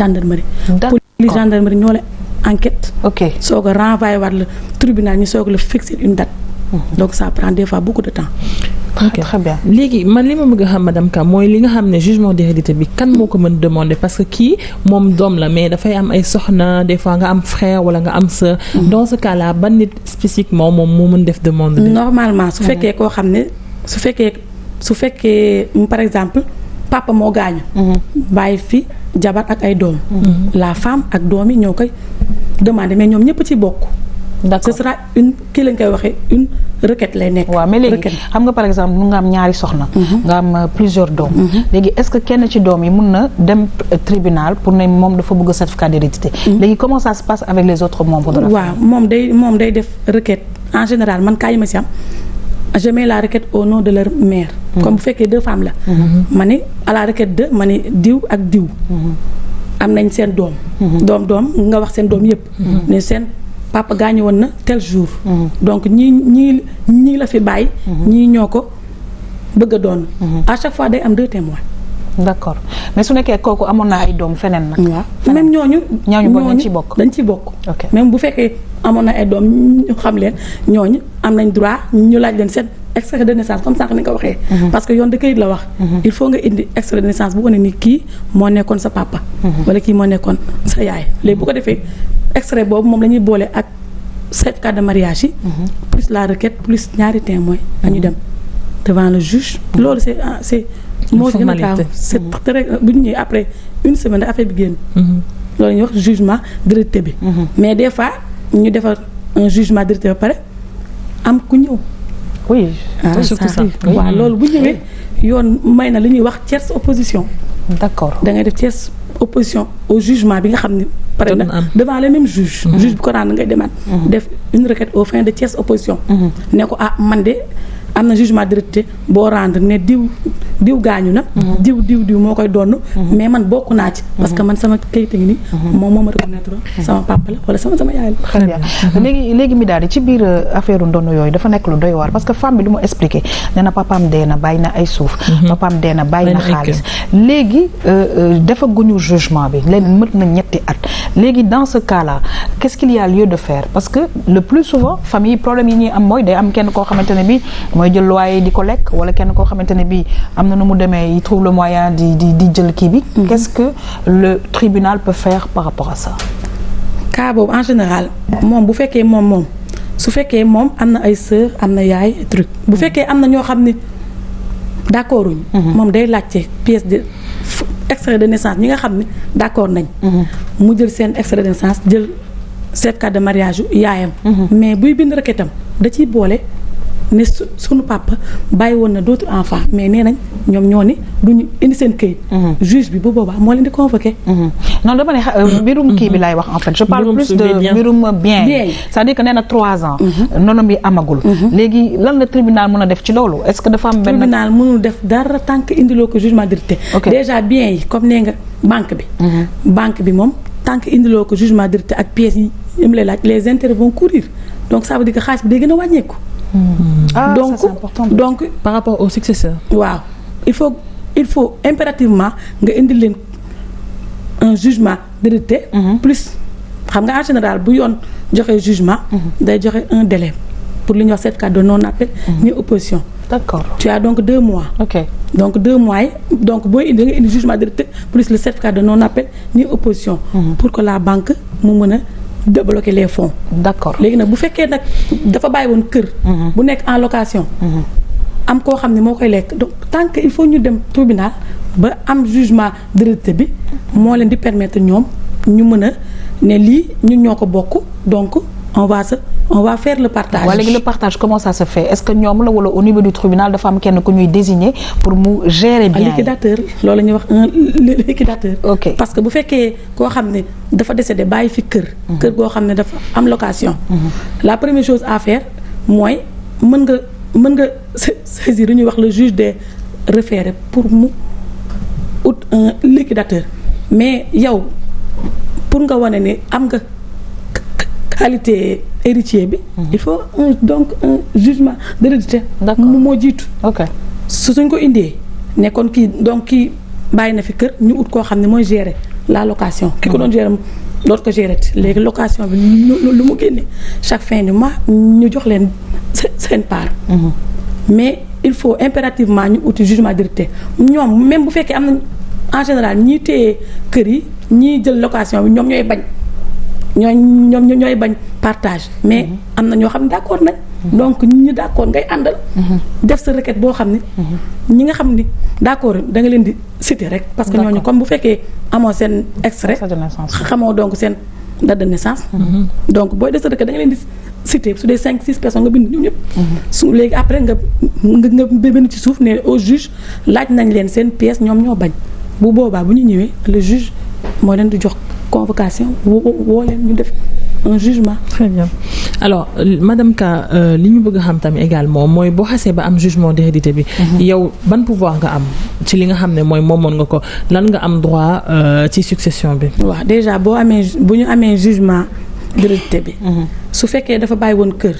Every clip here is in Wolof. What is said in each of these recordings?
gendarmerie. Police gendarmerie ñoo la enquête. ok soo ko renvoyé waat le tribunal ñu soog la fixer une date. donc ça prend des fois beaucoup de temps. ok très bien. léegi man li ma bëgg a xam madame Ka mooy li nga xam ne jugement d'hérédité bi kan moo ko mën demander parce que kii moom doom la mais dafay am ay soxna des fois nga am frère wala nga am sœur. dans ce cas là ban nit spécifiquement moom moo mën def demande bi. normalement su fekkee koo xam ne su fekkee par exemple papa moo gaañu. bàyyi fi jabar ak ay doom. la femme ak doom yi ñoo koy demander mais ñoom ñëpp ci bokk. d'accord ce sera une kii lañ koy waxee une requête lay nekk. waaw mais léegi xam nga par exemple mun nga am ñaari soxna. nga am plusieurs doom. léegi est-ce que kenn ci doom yi mun na dem tribunal pour ne moom dafa bëgg certificat d'hérédité. léegi comment ça se passe avec les autres membres de la famille. waaw moom day def requête en général man kaa yi ma si am je mets la requête au nom de leur mère. comme bu fekkee 2 femmes la. ma ne à la requête 2 ma ne diw ak diw. am nañ seen doom. doom nga wax seen doom yëpp. ne seen papa gaañu woon na tel jour. donc ñii la fi bàyyi. ñii ñoo ko bëgg a doon. à chaque fois day am 2 témoins. d'accord mais su nekkee kooku amoon na ay doom feneen nag. waaw même ñooñu dañ ci bokk. dañ ci bokk. ok même bu fekkee amoon na ay doom ñu xam leen ñooñu am nañ droit ñu laaj leen seen extrait de naissance comme sànq ni nga ko waxee. parce que yoon da kayit la wax. il faut nga indi extrait de naissance bu wane ni kii moo nekkoon sa papa. wala kii moo nekkoon sa yaay léegi bu ko defee extrait boobu moom la ñuy boole ak certificat de mariage yi. plus la requête plus ñaari témoins dañu dem devant le juge. loolu c'est moo gën a gaaw c'est très bu ñu ñëwee après une semaine affaire bi génn. loolu ñuy wax jugement d'hérédité bi. mais des fois ñu defar un jugement d'hérédité ba pare am ku ñëw. oui surtout ça waaw loolu bu ñëwee yoon may na li ñuy wax tierce opposition. d'accord da ngay def tierce opposition au jugement bi nga xam ne pare na devant le même juge. juge bi ko daan ngay demaat. def une requête au fin de tierce opposition. ne ko man de am na jugement d'hérédité boo rendre ne diw gaañu na. diw moo koy donn mais man bokk naa ci. parce que man sama kayit ngi nii. moom moo ma reconnaître sama papa la wala sama yaay la. très bien léegi mi daal di ci biir affaire ndono yooyu dafa nekk lu doy waar parce que femme bi lu mu expliqué nee na papaam dee na bàyyi na ay suuf. papaam dee na bàyyi na xaalis. léegi dafa guñu jugement bi leneen mët na ñetti at léegi dans ce cas là qu'est-ce qu'il y a lieu de faire parce que le plus souvent famille problème yi ñuy am mooy day am kenn koo xamante ne bi mooy jël loyer di ko lekk wala kenn koo xamante ne bii am na nu mu demee il trouve le moyen di jël kii bi. qu'est-ce que le tribunal peut faire par rapport à ça. cas boobu en général moom bu fekkee moom su fekkee moom am na ay sœur am na yaay truc bu fekkee am na ñoo xam ne d'accorduñ. moom day laajte pièce de extrait de naissance ñi nga xam ne d'accord nañ. mu jël seen extrait de naissance jël certificat de mariage yaayam. mais buy bind requête am da ciy boole. ne sunu papa bàyyi woon na d'autres enfants mais nee nañ ñoom ñoo ni duñu indi seen këyit. juge bi bu boobaa moo leen di convoquer. non dama ne mbirum kii bi laay wax en fait. je parle plus de mbirum bien yi. c'est-à-dire que nee na 3 ans. noonu bi amagul. léegi lan la tribunal mën a def ci loolu est-ce que dafa am benn. tribunal mënul def dara tant que indiloo ko jugement d'hérédité. déjà bien yi comme nee nga banque bi. banque bi moom tant que indiloo ko jugement d'hérédité ak pièces yi mu lay laaj les intérêts vont courir donc ça veut dire que xaalis bi day gën a wàññeeku. Donc, ça, c'est important. donc par rapport au successeur. waaw il faut impérativement nga indi leen un jugement d'hérédité. plus xam nga en général bu yoon joxe jugement. day joxe un délai pour li ñuy wax certificat de non-appel. ni opposition. d'accord tu as donc 2 mois. ok donc 2 mois yi donc booy indi nga indi jugement d'hérédité plus le certificat de non-appel ni opposition. pour que la banque mu mën a. débloquer les fonds. d'accord léegi nag bu fekkee nag dafa bàyyi woon kër. bu nekk en location. am koo xam ne moo koy lekk donc tant que il faut ñu dem tribunal ba am jugement d'hérédité bi moo leen di permettre ñoom ñu mën a ne lii ñun ñoo ko bokk donc on va faire le partage. waaw léegi le partage comment ça se fait est-ce que ñoom la wala au niveau du tribunal dafa am kenn ku ñuy désigner pour mu gérer bien. liquidateur loolu la ñuy wax un liquidateur. ok parce que bu fekkee koo xam ne dafa décédé bàyyi fi kër. kër goo xam ne dafa am location. la première chose à faire mooy mën nga saisir lu ñuy wax le juge des référés pour mu ut un liquidateur mais yow pour nga wane ne am nga. qualité héritier bi. il faut donc un jugement d'hérédité. d'accord moo jiitu. ok suñ ko indee ne kon kii donc kii bàyyi na fi kër ñu ut koo xam ne mooy gérer la location ki ko doon gérer dootu ko gérer léegi location bi lu mu génne chaque fin du mois ñu jox leen seen part. mais il faut impérativement ñu uti jugement directeur ñoom même bu fekkee am nañ en général ñii téye kër yi ñii jël location bi ñoom ñooy bañ ñooy bañ partage mais am na ñoo xam ne d'accord nañ. donc ñi d'accord ngay àndal. def sa requête boo xam ne. ñi nga xam ni d'accord da nga leen di citer rek. parce que ñooñu comme bu fekkee amoo seen extrait. xamoo donc seen date de naissance. donc booy def sa requête da nga leen di citer su dee 5-6 personnes nga bind ñoom ñëpp. su léegi après nga bind ci suuf ne au juge laaj nañ leen seen pièce ñoom ñoo bañ bu boobaa bu ñu ñëwee le juge moo leen di jox convocation woo leen ñu def. un jugement. Très bien alors madame Ka li ñu bëgg a xam tamit également mooy boo xasee ba am jugement d'hérédité bi. yow ban pouvoir nga am ci li nga xam ne mooy moomoon nga ko lan nga am droit ci succession bi. waaw déjà bu ñu amee jugement d'hérédité bi. su fekkee dafa bàyyi woon kër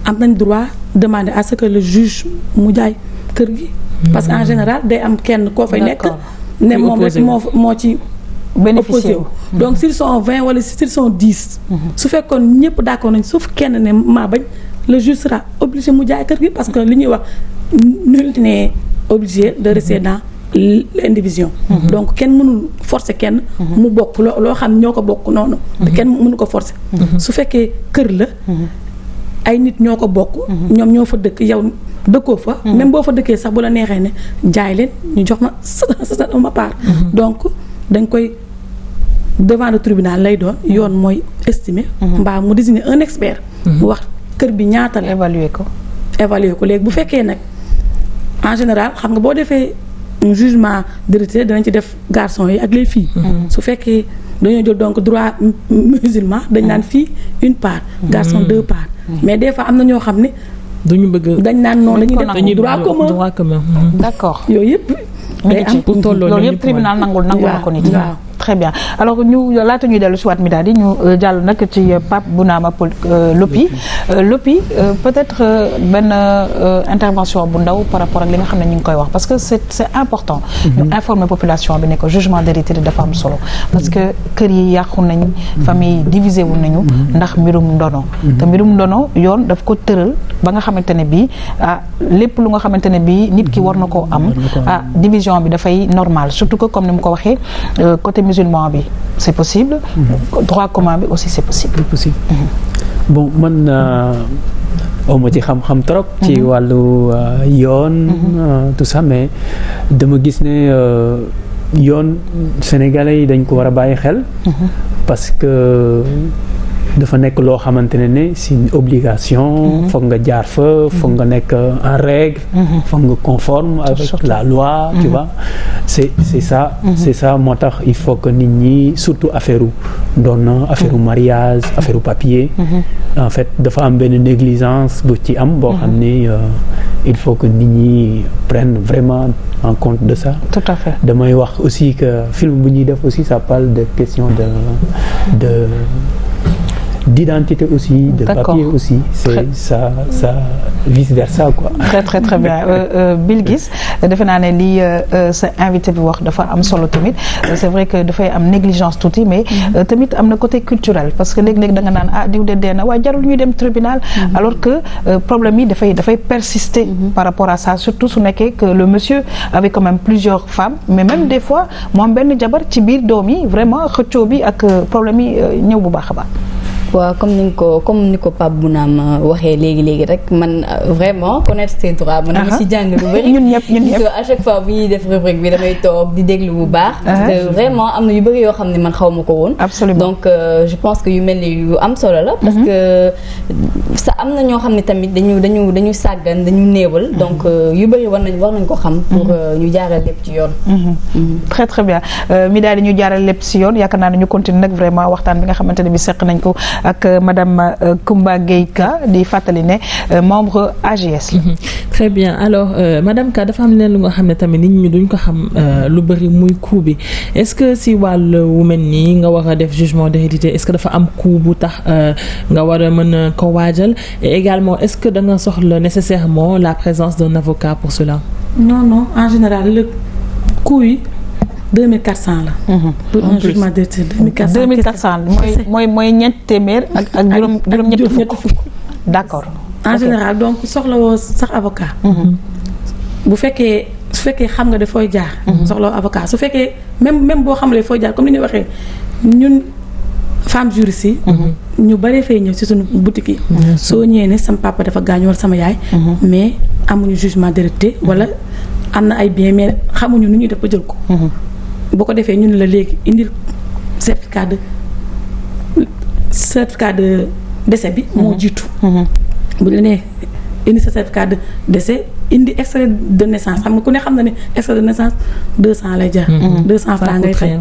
am nañ droit demander à ce que le juge mu jaay kër gi. parce que en général day am kenn koo fay nekk. ne moom rek moo ci. bénéficier wu donc s'ils sont 20 wala s'ils sont 10. su fekkoon ñëpp d'accord nañ sauf kenn ne maa bañ le juge sera obligé mu jaay kër gi parce que li ñuy wax nul n'est obligé de rester dans l'indivision. donc kenn mënul forcer kenn. mu bokk loo xam ñoo ko bokk noonu. te kenn mënu ko forcer. su fekkee kër la. ay nit ñoo ko bokk. ñoom ñoo fa dëkk yow dëkkoo fa. même boo fa dëkkee sax bu la neexee ne jaay leen ñu jox ma part. donc dañ koy devant le tribunal lay doon yoon mooy estimer. mbaa mu désigner un expert. wax kër bi ñaata la. évaluer ko léegi bu fekkee nag en général xam nga boo defee jugement d'hérédité danañ ci def garçons yi ak les filles. su fekkee dañoo jël donc droit musulman dañ naan fille une part. garçon 2 parts. mais des fois am na ñoo xam ne. duñu bëgg dañ naan noonu dañuy def droit commun. d'accord yooyu yëpp. day am pour tolloo loolu yëpp tribunal nangul na ko nit. très bien alors ñu laata ñuy dellu si waat mi daal di ñu jàll nag ci Pape Bounama Lopy peut-être benn intervention bu ndaw par rapport ak li nga xam ne ñu ngi koy wax parce que c'est important. ñu informer population bi ne ko jugement d'hérédité dafa am solo parce que kër yi yàqu nañ famille divisé wu nañu ndax mbirum ndono te mbirum ndono yoon daf ko tëral ba nga xamante ne bii lépp lu nga xamante ne bii nit ki war na koo am division bi dafay normal surtout que comme ni mu ko waxee côté musulman bi c'est possible. droit commun bi aussi c'est possible. bon man awma ci xam-xam trop. ci wàllu yoon. tout ça mais dama gis ne yoon sénégalais yi dañ ko war a bàyyi xel. parce que dafa nekk loo xamante ne c'est une obligation. foog nga jaar fa foog nga nekk en règle. foog nga conforme avec la loi. tu vois c'est ça. c'est ça moo tax il faut que nit ñi surtout affaire ndono affaire mariage affaire papier. en fait dafa am benn négligence bu ci am boo xam ne il faut que nit ñi prennent vraiment en compte de ça. tout à fait damay wax aussi que film bu ñuy def aussi ça parle de question d'identité aussi, de papier aussi, c'est ça vice versa quoi. Très très bien Bilguis defe naa ne lii sa invité bi wax dafa am solo tamit c'est vrai que dafay am négligence tuuti mais tamit am na côté culturel parce que léeg-léeg da nga naan diw de dee na waaye jarul ñuy dem tribunal alors que problème yi dafay persister par rapport à ça surtout su nekkee que le monsieur avait quand même plusieurs femmes mais même des fois moom benn jabar ci biir doom yi vraiment xëccoo bi ak problème yi ñëw bu baax a baax. waaw comme ni ko Pape Bounama waxee léegi rek man vraiment connaître ses droits man dama ci jàng lu bari ñun ñëpp à chaque fois bu ñuy def rubrique bi damay toog di déglu bu baax parce que vraiment am na yu bari yoo xam ne man xaw ma ko woon absolument donc je pense que yu mel ni yu am solo la parce que ça am na ñoo xam ne tamit dañu sàggan dañu néewal donc yu bari war nañ ko xam pour ñu jaaral lépp ci yoon très très bien mi daal di ñu jaaral lépp ci yoon yaakaar naa ne ñu continuer nag vraiment waxtaan bi nga xamante ne bi seq nañ ko ak madame Coumba Gueye Ka di fàttali ne membre AGS la. très bien alors madame Ka dafa am leen lu nga xam ne tamit nit ñi duñ ko xam lu bari muy coût bi est-ce que si wàllu wu mel nii nga war a def jugement d'hérédité est-ce que dafa am coût bu tax nga war a mën a ko waajal et également est-ce que da nga soxla nécessairement la présence d'un avocat pour cela. non en général le coût yi 2400 la. pour un jugement d'hérédité 2400 mooy ñetti téeméer ak juróom-ñetti fukk. d'accord. en général donc soxlawoo sax avocat. bu fekkee su fekkee xam nga dafooy jaar. soxlawoo avocat su fekkee même boo xamlee fooy jaar comme ni ñu waxee ñun femme juriste yi. ñu bari fay ñëw ci suñu boutique yi. soo ñëwee ne sama papa dafa gaañu wala sama yaay. mais amuñu jugement d'hérédité wala am na ay biens mais xamuñu nu ñuy def ba jël ko. boo ko defee ñun la léegi indil certificat de décès bi. moo jiitu. bu ñu nee indi sa certificat de décès indi extrait de naissance xam nga ku ne xam na ne extrait de naissance 200 lay jar. 200 francs ngay fay.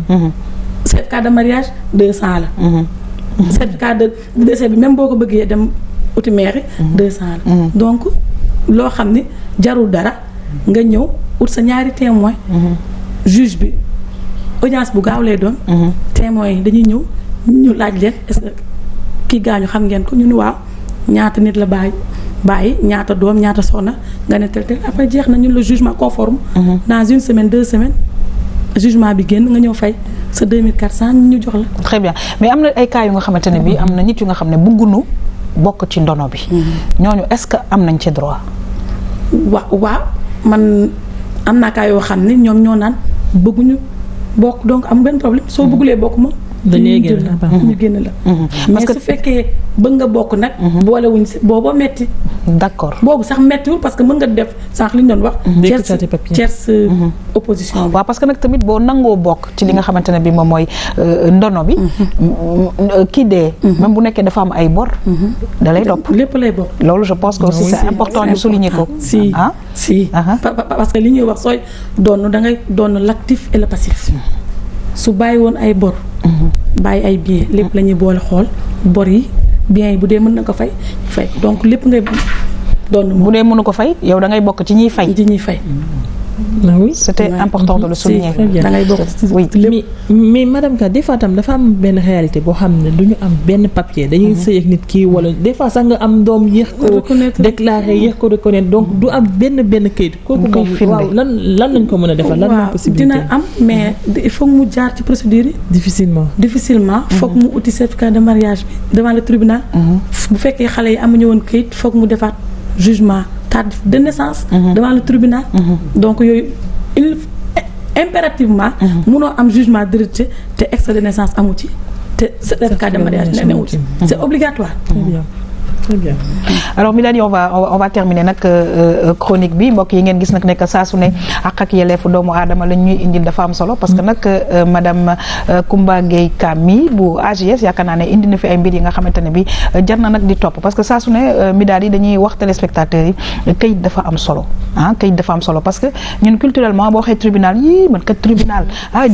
certificat de mariage 200 la. certificat de décès bi même boo ko bëggee dem uti mairie 200 la. donc loo xam ne jarul dara nga ñëw ut sa ñaari témoin juge bi audience bu gaaw lay doon. témoins yi dañuy ñëw ñu laaj leen est-ce que kii gaañu xam ngeen ko ñu ni waaw ñaata nit la bàyyi ñaata doom ñaata soxna nga ne tel après jeex na ñun le jugement conforme. dans une semaine 2 semaines jugement bi génn nga ñëw fay sa 2400 ñu jox la. très bien mais am na ay cas yu nga xamante ne bii am na nit yu nga xam ne bëgguñu bokk ci ndono bi. ñooñu est-ce que am nañ ci droit. waaw man am naa cas yoo xam ne ñoom ñoo naan bëgguñu bokk donc am benn problème soo bëggulee bokk moom. dañuy génn la. mais su fekkee bëgg nga bokk nag. boolewuñ si booba metti. d'accord boobu sax mettiwul parce que mën nga def sànq li ñu doon wax. tierce opposition bi. waaw parce que nag tamit boo nangoo bokk ci li nga xamante ne bi moom mooy ndono bi. kii dee. même bu nekkee dafa am ay bor. da lay topp lépp lay bokk. loolu je pense que aussi c'est important ñu souligner ko. si parce que li ñuy wax sooy doon da ngay doon l'actif et le passif. su bàyyi woon ay bor. bàyyi ay biens lépp la ñuy boole xool bor yi biens yi bu dee mën na ko fay donc lépp ngay doon. bu dee mënu ko fay yow da ngay bokk ci ñiy fay. ci ñiy fay. oui c'était important de le souligner. da ngay bokk mais madame Ka des fois tam dafa am benn réalité boo xam ne du ñu am benn papier dañuy sëy ak nit kii wala des fois sax nga am doom yéex ko déclarer yéex ko reconnaître donc du am benn kayit. kooku moom waaw lan lañ ko mën a defal lan mooy possibilité dina am mais il faut mu jaar ci procédure yi. difficilement foog mu uti certificat de mariage bi devant le tribunal. bu fekkee xale yi amuñu woon kayit foog mu defaat jugement tardif de naissance. devant le tribunal. donc yooyu impérativement. munoo am jugement d'hérédité te extrait de naissance amu ci te certificat de mariage newu ci. c'est obligatoire. Très bien. Alors Milady on va terminer nag chronique bi mbokk yi ngeen gis nag nekk saa su ne àq ak yelleefu doomu aadama lañ ñuy indil dafa am solo parce que nag madame Coumba Gueye Kami bu AJS yaakaar naa ne indi na fi ay mbir yi nga xamante ne bi jar na nag di topp parce que saa su ne Milady dañuy wax téléspectateurs yi kayit dafa am solo kayit dafa am solo parce que ñun culturellement boo waxee tribunal yii man kat tribunal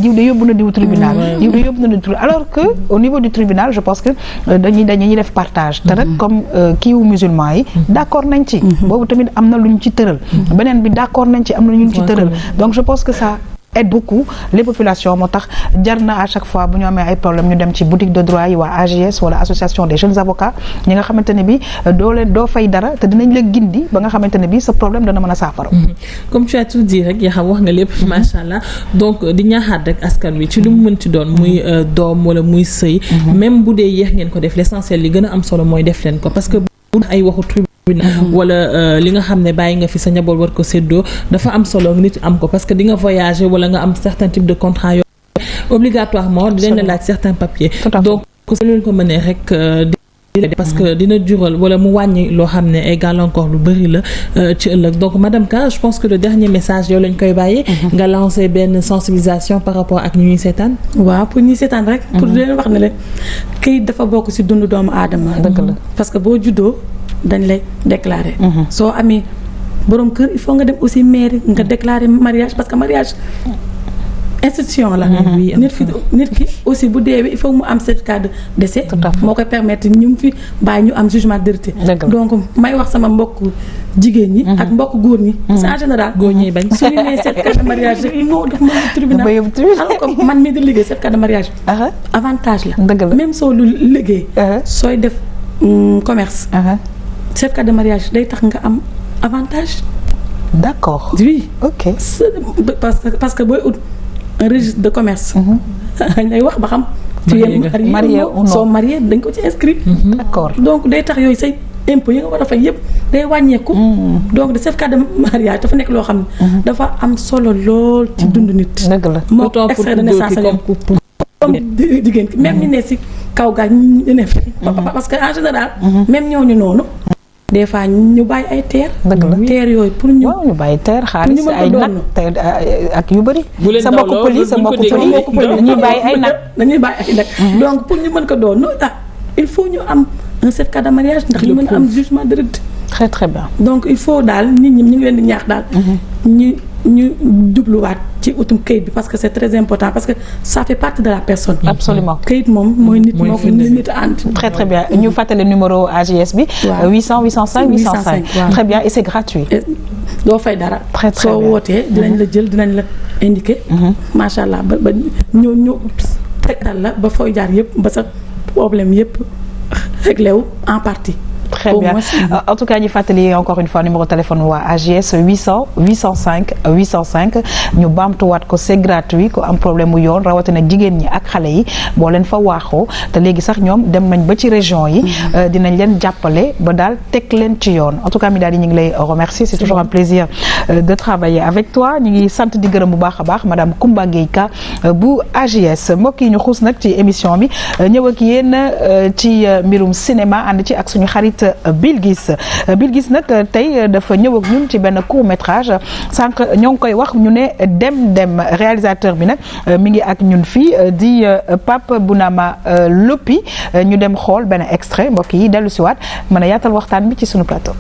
diw de yóbbu na diw tribunal diw de yóbbu na diw tribunal alors que au niveau du tribunal je pense que dañuy def partage te rek comme kiiwu musulman yi d'accord nañ ci boobu tamit am na lu ñu ci tëral beneen bi d'accord nañ ci am na lu ñu ci tëral donc je pense que ça aide beaucoup les populations moo tax jar na à chaque fois bu ñu amee ay problème ñu dem ci boutique de droit yi waa AGS wala association des jeunes avocats ñi nga xamante ne bi doo fay dara te dinañ la gindi ba nga xamante ne bi sa problème dana mën a saafara. comme tu as tout dit rek yaa xam wax nga lépp macha allah donc di ñaaxaat rek askan wi ci lu mu mënti doon muy doom wala muy sëy même bu dee yéex ngeen ko def l'essentiel li gën a am solo mooy def leen ko parce que bu ay waxu wala li nga xam ne bàyyi nga fi sa njaboot war ko séddoo dafa am solo nit am ko parce que di nga voyager wala nga am certain type de contrat yoo obligatoirement dinañ la laaj certains papiers donc su leen ko mënee rek parce que dina jural wala mu wàññi loo xam ne ay gàllankoor lu bëri la ci ëllëg donc madame Ka je pense que le dernier message yow lañ koy bàyyi nga lancer benn sensibilisation par rapport ak ñi ñuy seetaan waaw pour ñuy seetaan rek pour leen wax ne leen këyit dafa bokk ci dundu doomu aadama dëgg la parce que boo juddoo dañ lay déclarer soo amee borom kër il faut nga dem aussi mairie nga déclarer mariage parce que mariage institution la nit ki aussi bu deewee il faut mu am certificat de décès moo koy permettre ñu fi bàyyi ñu am jugement d'hérédité donc may wax sama mbokk jigéen ñi ak mbokk góor ñi c'est en général góor ñi bañ suñu nee certificat de mariage rek non daf ma tribunal alors que man mii di liggéey certificat de mariage avantage la même soo lu liggéey sooy def commerce certificat de mariage day tax nga am avantage d'accord oui ok parce que booy ut un registre de commerce. dañ lay wax ba xam. tu es marié ou non soo marié dañ ko ci inscrit. d'accord donc day tax yooyu say impôt yi nga war a fay yëpp day wàññeeku. donc de certificat de mariage dafa nekk loo xam ne. dafa am solo lool ci dund nit. dëgg la moo extrait de naissance comme jigéen ki même ñu ne si kaw gaa ñu ne fi. parce que en général. même ñooñu noonu. des fois ñu bàyyi ay teer. dëgg la teer yooyu pour ñu. waaw ñu bàyyi teer xaalis ay nag teer ak yu bëri. sa mbokku pël yi sa mbokku pël yi dañuy bàyyi ay nag. dañuy bàyyi ay nag. donc pour ñu mën ko doon il faut ñu am un certificat de mariage ndax ñu mën a am jugement de règle. très très bien. donc il faut daal nit ñi ñu ngi leen di ñaax daal. ñu jubluwaat ci utum kayit bi parce que c'est très important parce que ça fait partie de la personne. absolument kayit moom mooy nit moo ko nit a ànd. très très bien ñu fàttali numéro AGS bi. 800 805 805. très bien et c'est gratuit. doo fay dara. très très bien soo wootee dinañ la jël dinañ la indiquer. macha allah ba ñu tegtal la ba fooy jaar yëpp ba sa problème yëpp réglé wu en partie. Très bien. En tout cas ñu fàttali encore une fois numéro de téléphone waa AGS 800 805 805 ñu baamtuwaat ko c'est gratuit ko am problème mu yoon rawatina jigéen ñi ak xale yi boo leen fa waaxoo te léegi sax ñoom dem nañ ba ci région yi dinañ leen jàppale ba daal teg leen ci yoon en tout cas mi daal di ñu ngi lay remercier c'est toujours un plaisir de travailler avec toi ñu ngi sant di gërëm bu baax a baax madame Coumba Gueye Ka bu AGS mbokk yi ñu xuus nag ci émission bi ñëw ak yéen ci mbirum cinéma ànd ci ak suñu xarit Bilgis nag tey dafa ñëw ak ñun ci benn court métrage sànq ñoo ngi koy wax ñu ne dem réalisateur bi nag mi ngi ak ñun fii di Pape Bounama Lopi ñu dem xool benn extrait mbokk yi dellu si waat mën a yaatal waxtaan bi ci suñu plateau.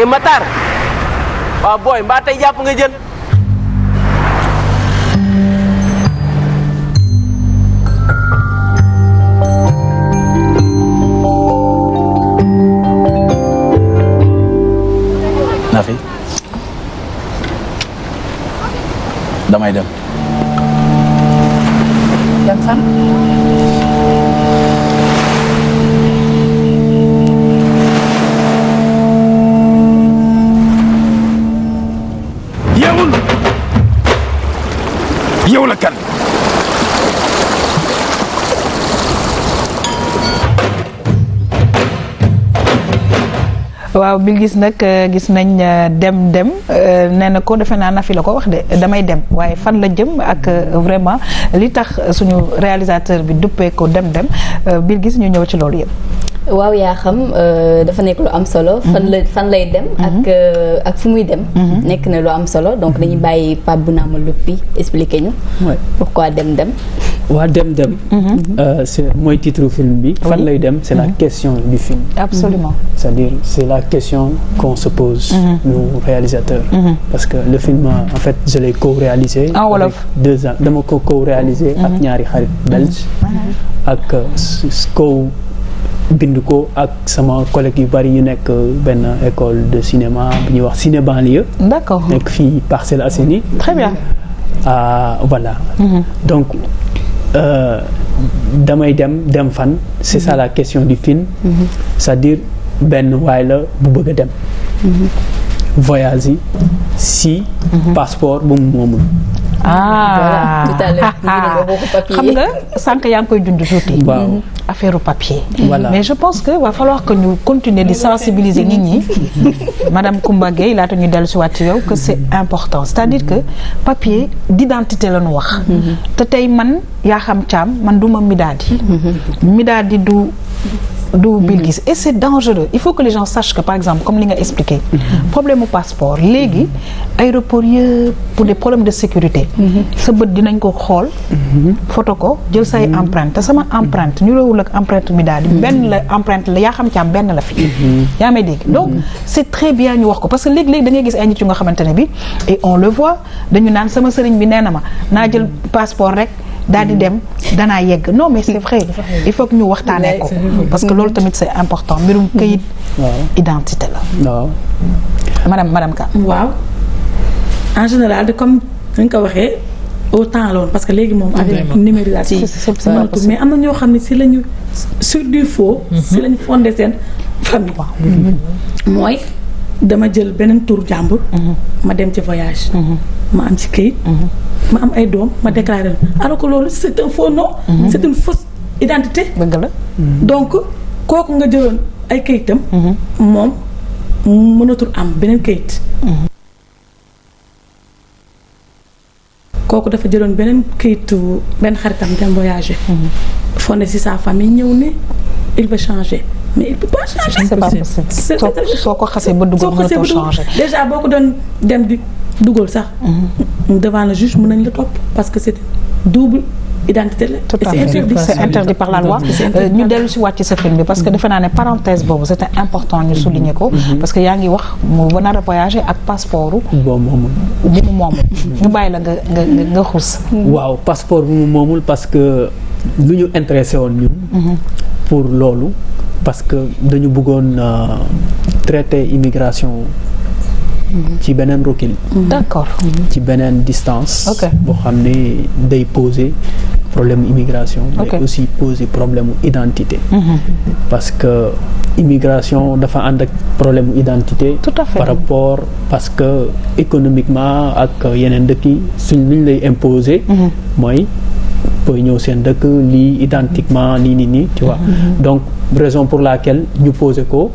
Matar waaw booy mbaa tey jàpp nga jël Nafi damay dem fan yow la kan waaw Bilgis nag gis nañ dem nee na ko defe naa Nafi la ko wax de damay dem waaye fan la jëm ak vraiment li tax suñu réalisateur bi duppee ko dem Bilgis ñu ñëw ci loolu yëpp. waaw yaa xam dafa nekk lu am solo. fan lay dem. ak fu muy dem. nekk na lu am solo donc dañuy bàyyi Pape Bounama Lopi expliquer ñu. pourquoi dem. waa dem. c'est mooy titre film bi. fan lay dem c'est la question du film. absolument c'est-à-dire c'est la question qu'on se pose. nous réalisateurs. parce que le film en fait je l'ai co-réalisé. en wolof avec 2 ans dama ko co-réalisé. ak ñaari xarit belge. ak bind ko ak sama collègue yu bari yu nekk benn école de cinéma bu ñuy wax ciné banlieue. d'accord nekk fii Parcelles Assainies. très bien. voilà. donc damay dem fan. c'est ça la question du film. c'est-à-dire benn waay la bu bëgg a dem. voyage yi si. passeport bu mu moomul. xam nga sànq yaa ngi koy dund tuuti. waaw affaire papier. voilà mais je pense que va falloir que ñu continuer di sensibiliser nit ñi madame Coumba Gueye laata ñu dellu si waat ci yow que c'est important c'est-à-dire que papier d'identité la ñu wax. te tey man yaa xam caam man du ma Midadi. Midadi du du Bilguis et c'est dangereux il faut que les gens sachent que par exemple comme li nga expliqué problème mu passeport léegi aéroport yëpp pour des problèmes de sécurité sa bët dinañ ko xool photo ko jël say empreinte te sama empreinte ñu réewul ak empreinte mi daal di benn la empreinte la yaa xam ci am benn la fi yaa may dégg donc c'est très bien ñu wax ko parce que léegi-léegi da ngay gis ay nit yu nga xamante ne bi et on le voit dañu naan sama sëriñ bi nee na ma naa jël passeport rek daal di dem danaa yegg non mais c'est vrai il faut que ñu waxtaanee ko parce que loolu tamit c'est important mbirum këyit identité la waaw madame Ka waaw en général de comme dañ ko waxee au temps la woon parce que léegi moom avec numérisation mais am na ñoo xam ne si lañu sur du faux si lañu fondé seen famille mooy dama jël beneen tur jàmbur ma dem ci voyage ma am ci këyit ma am ay doom ma déclaré alors que loolu c'est un faux nom c'est une fausse identité dëgg la donc kooku nga jëloon ay këyitam moom mënatul am beneen këyit kooku dafa jëloon beneen këyitu benn xaritam dem voyager fondé ci sa famille ñëw ne il veut changer mais il peut pas changer c'est pas possible soo ko xasee ba dugal mënatoo changer déjà boo ko doon dem di dugal sax devant le juge mën nañ la topp parce que c'est double identité la. tout à fait c'est interdit par la loi. ñu dellu si wàcc sa film bi parce que defe naa ne parenthèse boobu c'était important ñu souligner ko. parce que yaa ngi wax mu ba nar a voyager ak passeport bu mu moomul. ñu bàyyi la nga xuus. waaw passeport bu mu moomul parce que lu ñu intéressé woon ñun. pour loolu parce que dañu bëggoon traiter immigration. ci beneen recul. d'accord. ci beneen distance. ok boo xam ne day poser problème immigration. mais aussi poser problème identité. parce que immigration dafa ànd ak problème identité. tout à fait par rapport parce que économiquement ak yeneen dëkk yi suñ luñ lay imposer. mooy booy ñëw seen dëkk lii identiquement nii tu vois. donc raison pour laquelle ñu poser ko.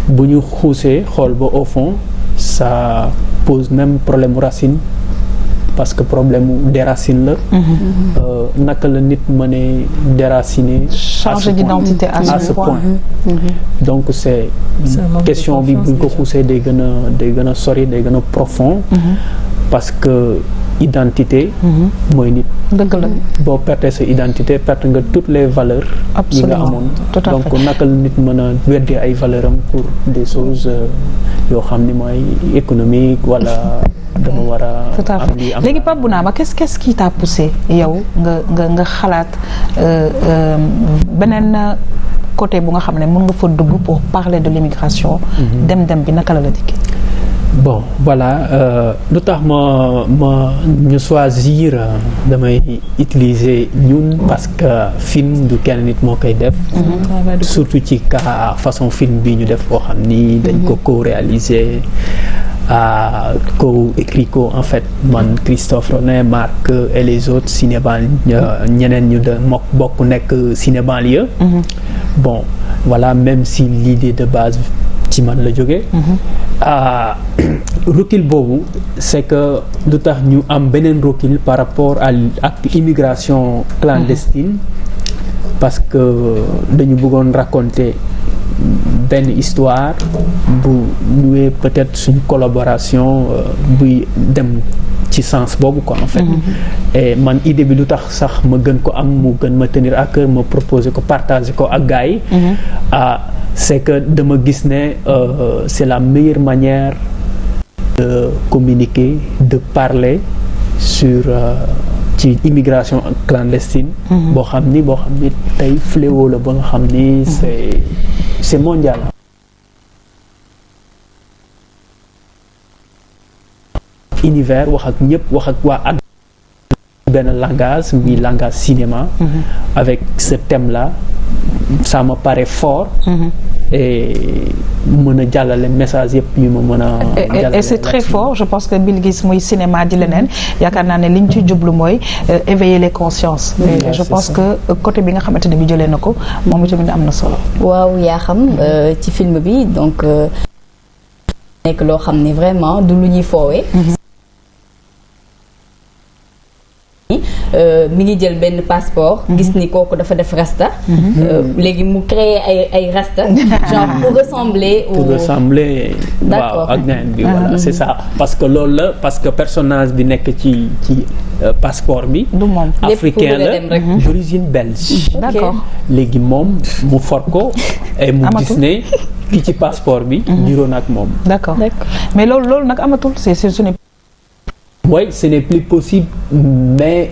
bu ñu xuusee xool ba au fond. ça pose même problème racine parce que problème déracine la. naka la nit mënee déraciner. changer d'identité à ce point. donc c'est question bi buñ ko xuusee day gën a sori day gën a profond. parce que identité. mooy nit. dëgg la boo perte sa identité perte nga toutes les valeurs. yi nga amoon donc naka la nit mën a weddee ay valeurs am pour des choses yoo xam ni mooy économique wala dama war a. am lii am léegi Pape Bounama qu'est-ce qui t'a poussé yow nga xalaat beneen côté bu nga xam ne mën nga fa dugg pour parler de l'immigration. dem bi naka la dikkee. bon voilà lu tax ñu choisir damay utiliser ñun parce que film du kenn nit moo koy def. surtout ci cas façon film bi ñu def boo xam ni dañ ko co-réaliser co-écrit ko en fait man Christophe Ronet Marc et les autres Cinéban ñeneen ñu de bokk nekk Cinébanlieue. bon voilà même si l'idée de base ci man la jógee. recul boobu c'est que lu tax ñu am beneen recul par rapport ak immigration clandestine parce que dañu bëggoon raconter benn histoire bu ñëwee peut-être suñ collaboration buy dem ci sens boobu quoi en fait. et man idée bi lu tax sax ma gën ko am mu gën ma tenir à cœur ma proposer ko partager ko ak gars yi. c'est que dama gis ne c'est la meilleure manière de communiquer de parler sur ci immigration clandestine. boo xam ni tey fléau la ba nga xam ni c'est mondial. univers wax ak ñëpp wax ak waa àdduna benn langage muy langage cinéma. avec ce thème là ça me paraît fort. et mën a jàllale message yëpp yu ma mën a. et c'est très fort je pense que Bilguis muy cinéma di leneen yaakaar naa ne liñ ci jublu mooy éveiller les consciences. et je pense que côté bi nga xamante ne bi jëlee na ko moom itamit am na solo. waaw yaa xam ci film bi donc nekk loo xam ne vraiment du lu ñuy foowee. mi ngi jël benn passeport gis ni kooku dafa def rasta léegi mu créer ay rasta genre pour ressembler waaw ak neen bi voilà c'est ça parce que loolu la parce que personnage bi nekk ci passeport bi du moom africain la d'origine belge d'accord léegi moom mu for ko et mu gis ne ki ci passeport bi niroo na ak moom d'accord mais loolu nag amatul c'est ce n'est oui ce n'est plus possible mais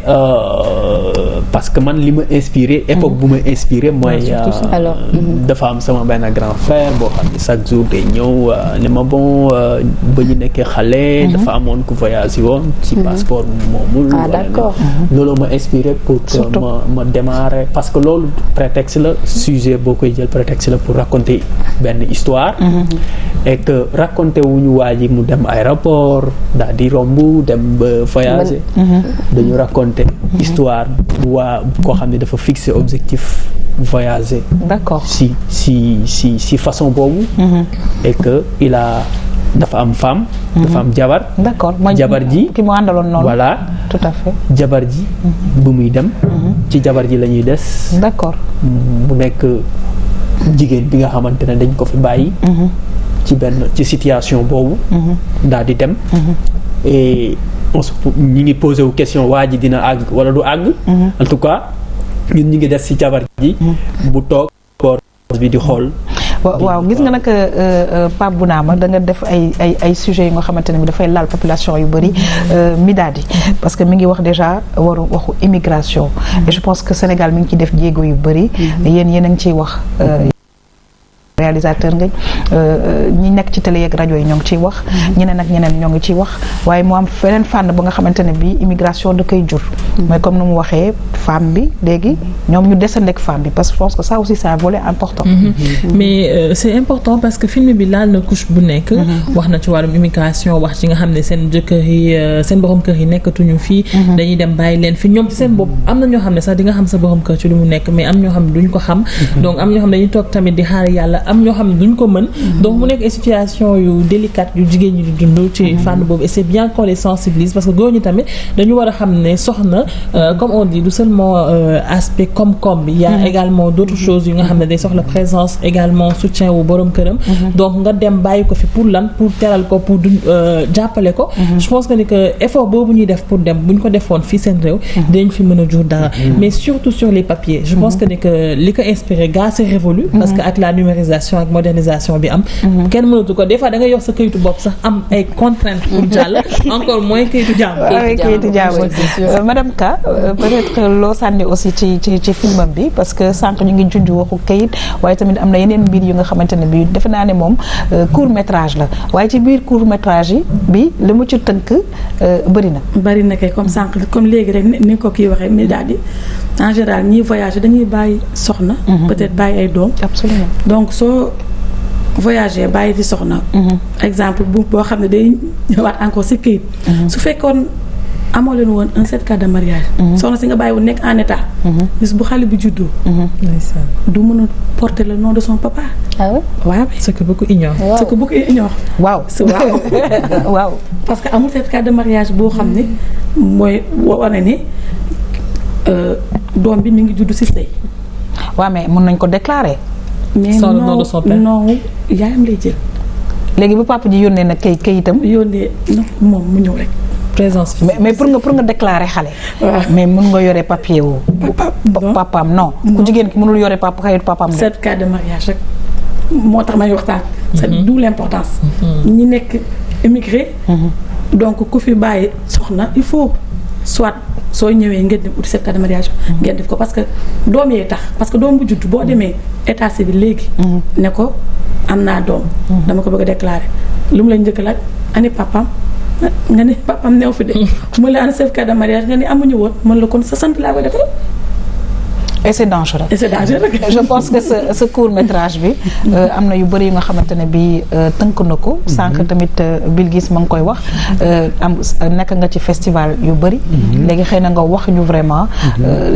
parce que man li ma inspiré époque bu ma inspiré mooy dafa am sama benn grand frère boo xam ne chaque jour day ñëw ne ma bon ba ñu nekkee xale dafa amoon ku voyagé woon ci passeport moomul d'accord loolu ma inspiré pour que ma démarrer parce que loolu prétexte la sujet boo koy jël prétexte la pour raconter benn histoire et que raconter wuñu waa ji mu dem aéroport daal di romb dem ba voyager dañu raconter histoire waa koo xam ne dafa fixer objectif voyager d'accord si façon boobu et que il a dafa am femme dafa am jabar d'accord jabar ji ki mu àndaloon noonu voilà tout à fait jabar ji bu muy dem ci jabar ji la ñuy des d'accord mu nekk jigéen bi nga xamante ne dañ ko fi bàyyi ci situation boobu daal di dem et ñi ngi posé wu question waa ji dina àgg wala du àgg en tout cas ñun ñi ngi des ci jabar ji bu toog bi di xool waaw gis nga nag Pape Bounama da nga def ay sujets yu nga xamante ne bi dafay laal population yu bëri Midadi parce que mi ngi wax déjà waxu immigration et je pense que Sénégal mi ngi ci def jéego yu bëri yéen a ngi ciy wax réalisateur nga ñi nekk ci télé ak rajo yi ñoo ngi ciy wax ñeneen ak ñeneen ñoo ngi ciy wax waaye mu am feneen fànn ba nga xamante ne bi immigration da koy jur mais comme ni mu waxee femme bi léegi ñoom ñu desandeek femme bi parce que je pense que ça aussi c'est un volet important mais c'est important parce que film bi laal na couche bu nekk wax na ci wàllum immigration wax ci nga xam ne seen jëkkër yi seen borom kër yi nekkatuñu fii dañuy dem bàyyi leen fi ñoom ci seen bopp am na ñoo xam ne sax di nga xam sa borom kër ci lu mu nekk mais am ñoo xam ne duñ ko xam donc am ñoo xam ne dañuy toog tamit di xaar yàlla am ñoo xam ne duñ ko mën donc mu nekk situation yu délicate yu jigéen ñi di dund ci fànn boobu et c'est bien qu'on les sensibilise parce que góor ñi tamit dañu war a xam ne soxna comme on dit du seulement aspect koom-koom bi y a également d'autres choses yu nga xam ne day soxla présence également soutien wu borom këram donc nga dem bàyyi ko fi pour lan pour teral ko pour jàppale ko je pense que ni que effort boobu ñuy def pour dem bu ñu ko defoon fii seen réew dañ fi mën a jur dara mais surtout sur les papiers je pense que ni que li ko inspiré gars c'est révolu parce que ak la numérisation ak modernisation bi am kenn mënatu ko des fois da nga yor sa kayitu bopp sax am ay contraintes pour jàll encore moins kayitu jàmm madame Ka peut-être loo sànni aussi ci filmam bi parce que sànq ñu ngi junj waxu kayit waaye tamit am na yeneen mbir yu nga xamante ne bi defe naa ne moom court métrage la waaye ci biir court métrage yi bi li mu ci tënk bëri na kay comme sànq comme léegi rek ni ko kii waxee mi daal di en général ñiy voyager dañuy bàyyi soxna peut-être bàyyi ay doom absolument donc soo voyager bàyyi fi soxna exemple boo xam ne day ñëwaat encore si këyit su fekkoon amoo leen woon un certificat de mariage soxna si nga bàyyi woon nekk en état bis bu xale bi juddoo du mën a porter le nom de son papa waaw ce que beaucoup ignorent waaw waaw parce que amul certificat de mariage boo xam ne mooy wane ne doom bi mi ngi juddu si sëy waaw mais mën nañ ko déclarer mais sans le nom de son père non yaayam lay jël léegi bu papa ji yónnee nag kayitam yónnee moom mu ñëw rek présence mais pour nga déclarer xale mais mën nga yore papier wu papaam non ku jigéen ki mënul yore kayitu papaam certificat de mariage rek moo tax may waxtaan c'est d'où l'importance ñi nekk émigré donc ku fi bàyyi soxna il faut soit soo ñëwee ngeen dem uti certificat de mariage ngeen def ko parce que doom yee tax parce que doom bu judd boo demee état civil léegi ne ko am naa doom dama ko bëgg a déclarer lu mu la njëkk laaj ani papam nga ne papam neew fi de mu la ana certificat de mariage nga ne amuñu woon mën la kon sa sant laa koy defal et c'est dangereux. Je pense que ce court métrage bi am na yu bëri yu nga xamante ne bi tënk na ko sànq tamit Bilgis ma ngi koy wax am nekk nga ci festival yu bëri léegi xëy na nga wax ñu vraiment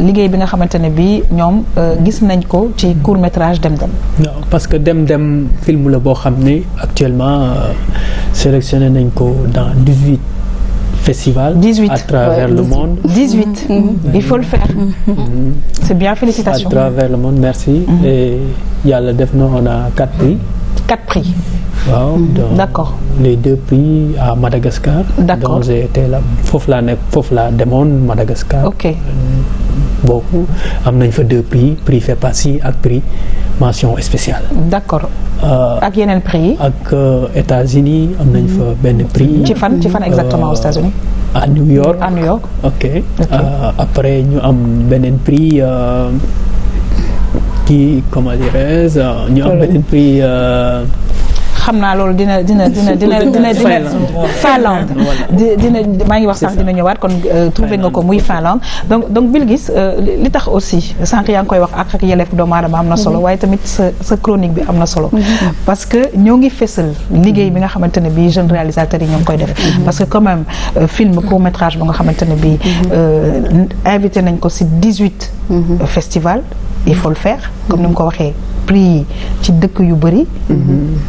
liggéey bi nga xamante ne bi ñoom gis nañ ko ci court métrage Dem Dem. non parce que Dem Dem film la boo xam ne actuellement sélectionné nañ ko dans 18 festival 18. à travers le monde. 18. Il faut le faire. C'est bien, félicitations. À travers le monde, merci. Et yàlla def na on a 4 prix. 4 prix. Waaw. D'accord. Les 2 prix à Madagascar. D'accord. Donc j'ai été là foofu laa demoon Madagascar. Ok. Boobu am nañ fa 2 prix FEPASI ak prix mention spéciale. D'accord. ak yeneen prix yi. ak États-Unis am nañ fa benn prix. ci fan exactement aux États-Unis. à New York. À New York. Ok. Après ñu am beneen prix kii comment dirais-je ñu am beneen prix. xam naa loolu dina Finlande dina maa ngi wax sax dina ñëwaat kon trouvé nga ko muy Finlande donc Bilguis li tax aussi sànq yaa ngi koy wax ak yelleef doomu aadama am na solo waaye tamit sa chronique bi am na solo parce que ñoo ngi fësal liggéey bi nga xamante ne bii jeunes réalisateurs yi ñoo ngi koy def parce que quand même film court métrage ba nga xamante ne bii invité nañ ko ci 18 festival il faut le faire comme ni mu ko waxee prix ci dëkk yu bëri.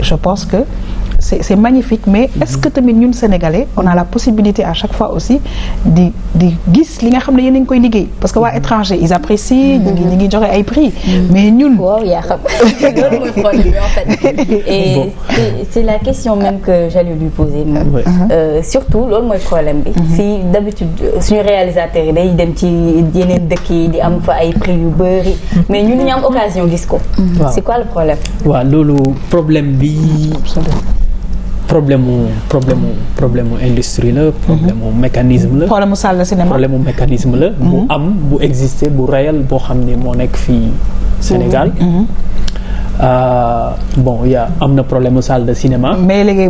Je pense que c'est magnifique mais est-ce que tamit ñun sénégalais on a la possibilité à chaque fois aussi di gis li nga xam ne yéen a ngi koy liggéey parce que waa étranger ils apprécient ñi ngi joxe ay prix mais ñun waaw yaa xam loolu mooy problème bi en fait et c'est la question même que j'allais lui poser moom surtout loolu mooy problème bi fii d'habitude suñu réalisateurs yi day dem ci yeneen dëkk yi di am fa ay prix yu bëri mais ñun ñu am occasion gis ko c'est quoi le problème waaw loolu problème bi problème mu industrie la problème mu mécanisme la problème mu salle de cinéma problème mu mécanisme la bu exister bu réel boo xam ne moo nekk fii Sénégal bon am na problème mu salle de cinéma mais léegi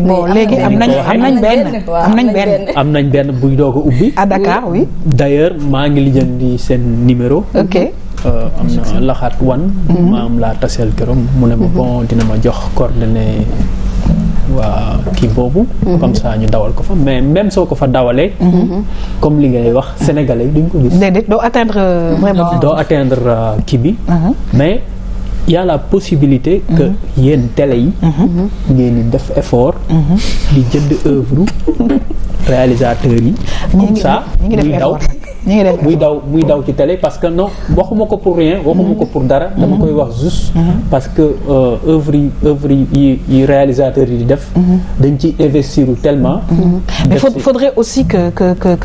am nañ benn buy doog a ubbi à Dakar oui d'ailleurs maa ngi lijjanti seen numéro ok am na laxaat wan maam laa taseel këram mu ne ma bon dina ma jox coordonnées waa kii boobu comme ça ñu dawal ko fa mais même soo ko fa dawalee comme li ngay wax sénégalais duñ ko gis déedéet doo atteindre vraiment doo atteindre kii bi mais il y a la possibilité que yéen télé yi ngeen di def effort di jënd œuvre réalisateurs yi comme ça muy daw ci télé parce que non waxuma ko pour rien waxuma ko pour dara dama koy wax juste parce que œuvre yi réalisateurs yi di def dañ ci investir tellement mais faudrait aussi que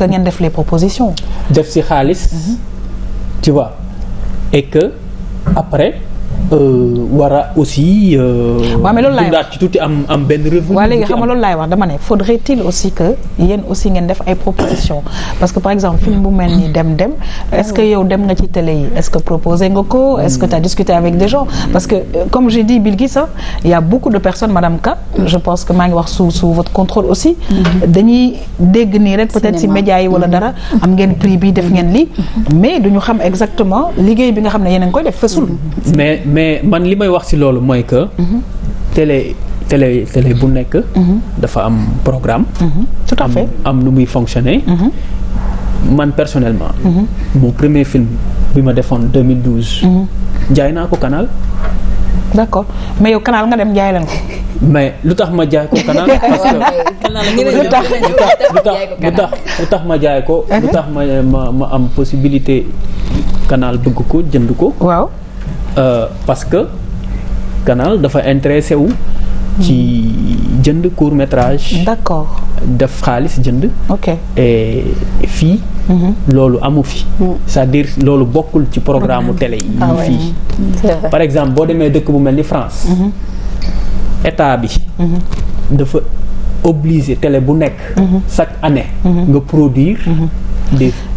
ngeen def les propositions def ci xaalis tu vois et que après war a aussi. waaw mais loolu laay dundaat ci tuuti am benn revenu. waaw léegi xam nga loolu laay wax dama ne faudrait-il aussi que yéen aussi ngeen def ay propositions parce que par exemple film bu mel ni dem est-ce que yow dem nga ci télé yi est-ce que proposé nga ko est-ce que tu as discuté avec des gens parce que comme j'ai dit Bilguis il y a beaucoup de personnes madame Ka je pense que maa ngi wax sous votre contrôle aussi. dañuy dégg nii rek peut-être ci médias yi wala dara am ngeen prix bi def ngeen lii mais duñu xam exactement liggéey bi nga xam ne yéen a ngi koy def fësul. mais man li may wax ci loolu mooy que télé bu nekk dafa am programme tout à fait am nu muy fonctionner man personnellement mon premier film bi ma defoon 2012 jaay naa ko Canal d'accord mais yow Canal nga dem jaay leen ko mais lu tax ma jaay ko Canal parce que lu tax ma jaay ko lu tax ma am possibilité Canal bëgg ko jënd ko waaw parce que Canal dafa intéressé wu ci jënd court métrage. D'accord. def xaalis jënd. ok et fii. loolu amu fi. c'est-à-dire loolu bokkul ci programme mu télé yi. fii par exemple boo demee dëkk bu mel ni France. état bi. dafa obligé télé bu nekk. chaque année. nga produire.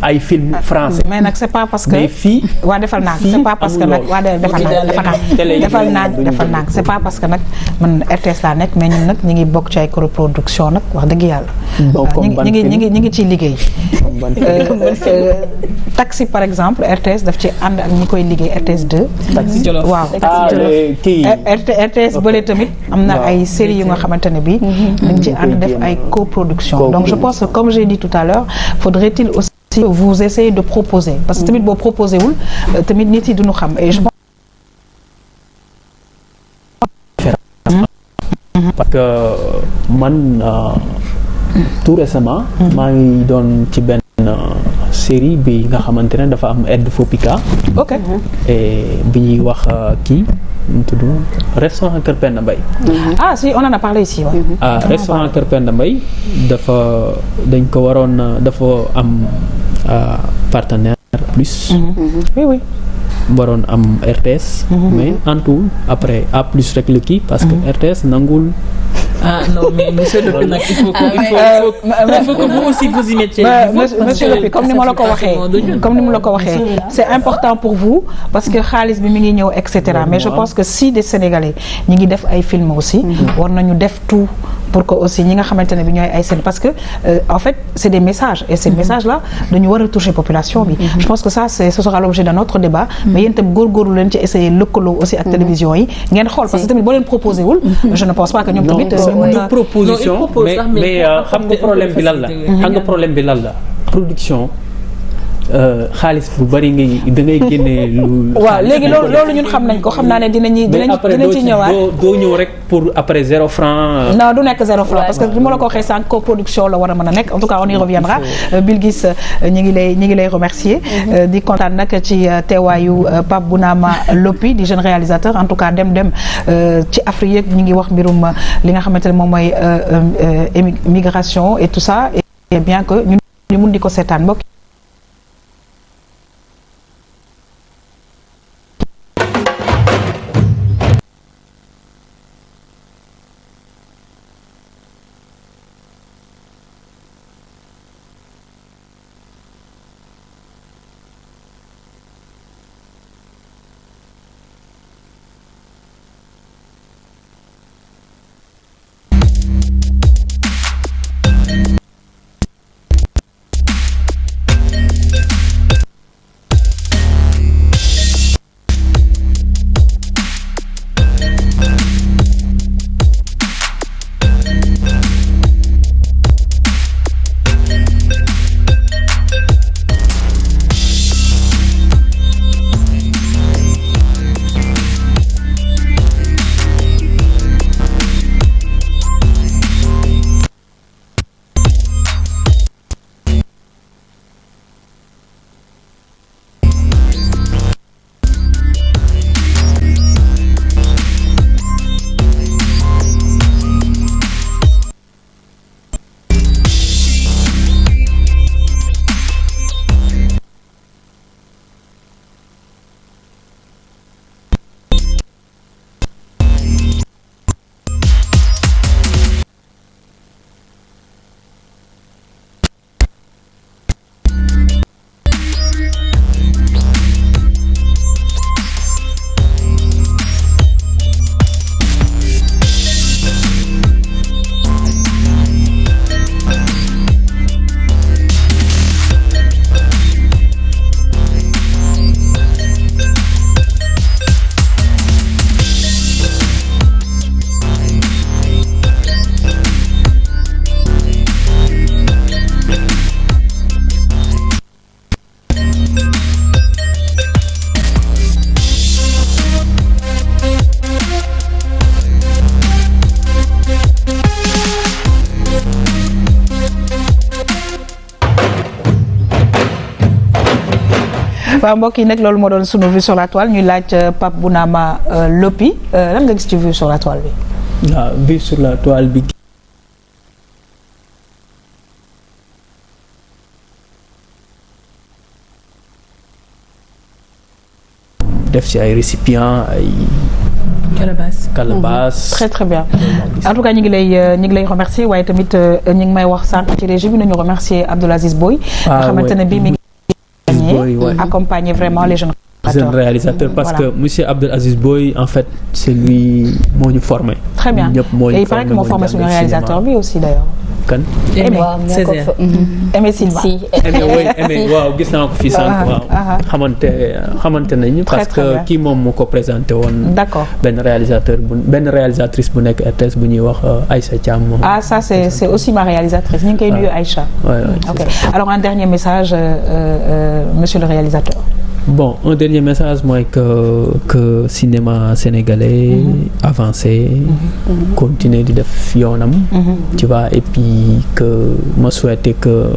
ay film français. mais nag c'est pas parce que. mais fii. waa defal naa c'est pas parce que nag waa defal naa c'est pas parce que nag man RTS laa nekk mais ñun nag ñu ngi bokk ci ay coproduction nag wax dëgg yàlla. ñu ngi ciy liggéey. taxi par exemple RTS daf ci ànd ak ñi koy liggéey RTS 2. taxi Jolof waaw RTS bële tamit am na ay séries yu nga xamante ne bii. dañ ci ànd def ay coproduction donc je pense que comme j'ai dit tout à l'heure faudrait-il aussi vous essayez de proposer parce que tamit boo proposé wul tamit nit yi duñu xam et je pense parce que man tout récemment maa ngi doon ci benn série bi nga xamante ne dafa am aide Fopika. ok. et bi ñuy wax kii mu tudd restaurant Kër Penda Mbaye. ah si on en a parlé ici waaw. restaurant Kër Penda Mbaye dañ ko waroon dafa am partenaire plus. oui. waroon am RTS. mais en tout après A plus rek la kii parce que RTS nangul. ah non mais monsieur le Pi nag il faut que vous aussi vous y mettiez. monsieur le Pi comme ni ma la ko waxee c'est important pour vous parce que xaalis bi mi ngi ñëw et cetera mais je pense que si des Sénégalais ñi ngi def ay films aussi. war nañu def tout pour que aussi ñi nga xamante ne bi ñooy ay seen parce que en fait c'est des messages et ces messages là dañu war a toucher population bi. je pense que ça ce sera l'objet d'un autre débat. mais yéen itam góorgóorlu leen ci essayer lëkkaloo aussi ak télévision yi ngeen xool parce que tamit boo leen proposé wul. je ne pense pas que ñoom tamit. proposition mais xam nga problème bi lan la. xam nga problème bi lan la production. xaalis bu bari da ngay génne lu. waaw léegi loolu ñun xam nañ ko xam naa ne dinañ ci ñëwaat. doo ñëw rek pour après 0 franc. non du nekk 0 franc parce que bi ma la ko waxee sànq coproduction la war a mën a nekk en tout cas on y reviendra. Bilguis ñi ngi lay remercier. di kontaan nag ci teewaayu Pape Bounama Lopi di jeune réalisateur en tout cas dem ci Afrique yëpp ñu ngi wax mbirum li nga xamante ne moom mooy migration et tout ça et bien que ñun ñu mun di ko seetaan mbokk. waaw mbokk yi nag loolu moo doon sunu vue sur la toile ñuy laaj Pape Bounama Lopi lan nga gis ci vue sur la toile bi. waaw vue sur la toile bi. def ci ay récipients ay. calebasse. très très bien en tout cas ñu ngi lay remercier waaye tamit ñu ngi may wax sànq ci régie bi nañu remercier Abdoul Aziz Boy. nga xamante ne bii mi ngi accompagner vraiment les jeunes réalisateurs parce que monsieur Abdoul Aziz Boy en fait c'est lui moo ñu formé. très bien et il paraît que moo formé suñu réalisateur bi aussi d'ailleurs. kan Aimé Silva Aimé waaw gis naa ko fii sànq waaw xamante nañu parce que kii moom moo ko présenté woon d'accord benn réalisatrice bu nekk RTS bu ñuy wax Aïcha Thiam moom ça c'est aussi ma réalisatrice ñu ngi koy nuyu Aïcha ok alors un dernier message monsieur le réalisateur Bon, un dernier message mooy que cinéma sénégalais avancé, continuer di def yoonam, tu vois, et puis que ma souhaité que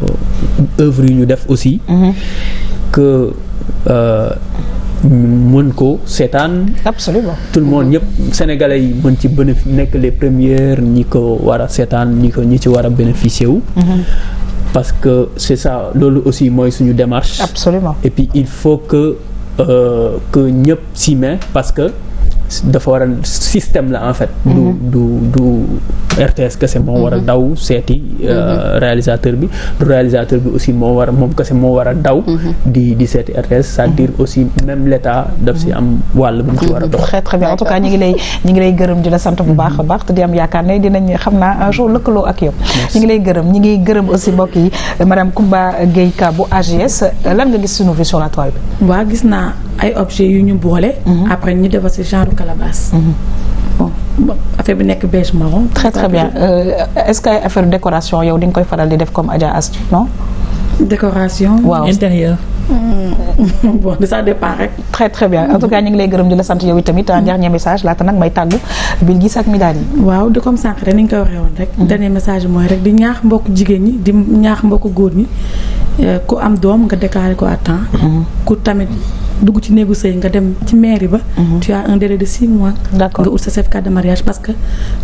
œuvre yu ñu def aussi que mën ko seetaan. Absolument. Tout le monde ñëpp sénégalais yi mën ci nekk les premières ñi ko war a seetaan ñi ci war a bénéficier wu. Parce que c'est ça loolu aussi mooy suñu démarche. Absolument. Et puis il faut que ñëpp s'y met parce que dafa war a système la en fait. du RTS kese moo war a daw seeti réalisateur bi du réalisateur bi aussi moom kese moo war a daw. di seeti RTS c'est-à-dire aussi même l'État daf si am wàll bu mu ci war a dox. très très bien en tout cas ñi ngi lay gërëm di la sant bu baax a baax te di am yaakaar ne dinañ xam naa un jour lëkkaloo ak yow. ñi ngi gërëm aussi mbokk yi madame Coumba Gueye Ka bu AGS lan nga gis suñu vie sur la toile bi. waaw gis naa ay objets yu ñu boole. après ñu defar ci genre calebasse. bon affaire bi nekk beige marron. très très bien est-ce que affaire décoration yow di nga koy faral di def comme Adja Astou non. décoration. waaw intérieur. bon ça dépend rek. très très bien en tout cas ñu ngi lay gërëm di la sant yow tamit un dernier message laata nag may tàggu Bilguis ak Midadi. waaw di comme sànq rek ni nga ko waxee woon rek. dernier message mooy rek di ñaax mbokk jigéen ñi di ñaax mbokk góor ñi ku am doom nga déclaré ko à temps. ku tamit dugg ci néegu sëy nga dem ci mairie ba. tu as un délai de 6 mois. d'accord nga ut sa certificat de mariage parce que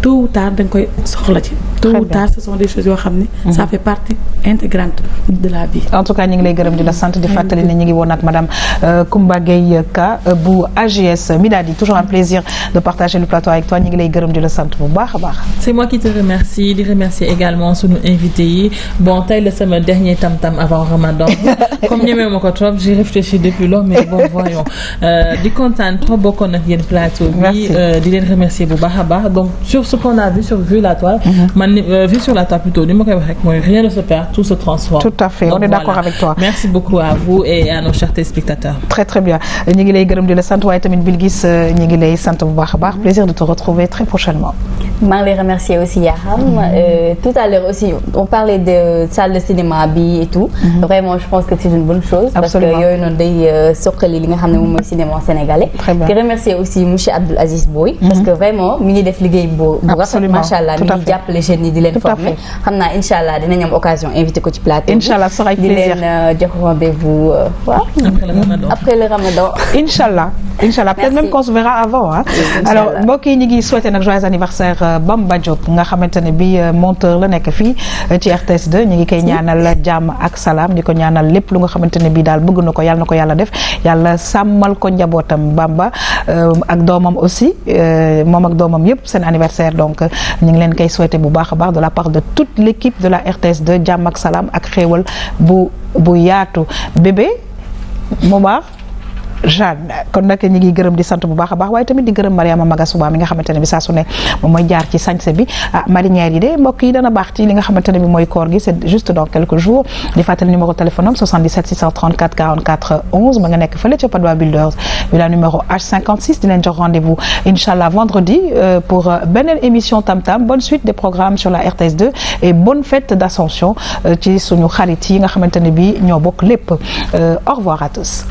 tôt ou tard da nga koy soxla ci. tôt ou tard ce sont des choses yoo xam ne. ça fait partie intégrante de la vie. en tout cas ñu ngi lay gërëm di la sant di fàttali ne ñu ngi woon ak madame Coumba Gueye Ka bu AGS Midadi toujours un plaisir de partager le plateau avec toi ñu ngi lay gërëm di la sant bu baax a baax. c'est moi qui te remercie di remercier également sunu invité yi bon tey la sama dernier tam-tam avant Ramadan comme ñemee ma ko trop j'ai réfléchi depuis lors mais bon voyons di kontaan trop bokkoon ak yéen plateau bi di leen remercier bu baax a baax donc sur ce qu'on a vu sur Vue la Toile man Vue sur la Toile plutôt ni ma koy wax rek mooy rien ne se perd tout se transforme. tout à fait donc, on est d'accord avec toi. merci beaucoup à vous et à nos chers téléspectateurs. très très bien ñu ngi lay gërëm di la sant waaye tamit Bilguis ñu ngi lay sant bu baax a baax plaisir de te retrouver très prochainement. maa ngi lay remercier aussi Yakham tout à l'heure aussi on parlait de salle de cinéma bi et tout. vraiment je pense que c'est une bonne chose. absolument parce que yooyu noonu day soqali li nga xam ne moom mooy cinéma sénégalais. très bien di remercier aussi monsieur Abdoul Aziz Boy. parce que vraiment mi ngi def liggéey bu rafet macha allah mi ngi jàppale jeunes yi di leen former. xam naa incha allah dinañ am occasion invité ko ci plateau. incha allah sera avec plaisir di leen jox rendez-vous waaw. après le Ramadan. incha allah peut-être même qu'on se verra avant ah. alors mbokk yi ñu ngi souhaiter nag joyeux anniversaire Bamba Diop nga xamante ne bi monteur la nekk fii ci RTS 2 ñu ngi koy ñaanal jàmm ak salaam di ko ñaanal lépp lu nga xamante ne bii daal bëgg na ko yàlla def yàlla sàmmal ko njabootam Bamba ak doomam aussi moom ak doomam yëpp seen anniversaire donc ñu ngi leen koy souhaiter bu baax a baax de la part de toute l'équipe de la RTS 2 jàmm ak salaam ak xéewal bu yaatu bébé mu baax Jeanne kon nag ñi ngi gërëm di sant bu baax a baax waaye tamit di gërëm Mariama Magasuba mi nga xamante ne bi saa su ne moom mooy jaar ci sañse bi marinière yi de mbokk yi dana baax ci li nga xamante ne bi mooy koor gi c'est juste dans quelques jours di fàttali numéro téléphone am 77 634 44 11 ma nga nekk fële ca Padois Builders villa numéro H56 di leen jox rendez-vous inchallah vendredi pour beneen émission Tam Tam bonne suite des programmes sur la RTS 2 et bonne fête d'Ascension ci suñu xarit yi nga xamante ne bi ñoo bokk lépp au revoir à tous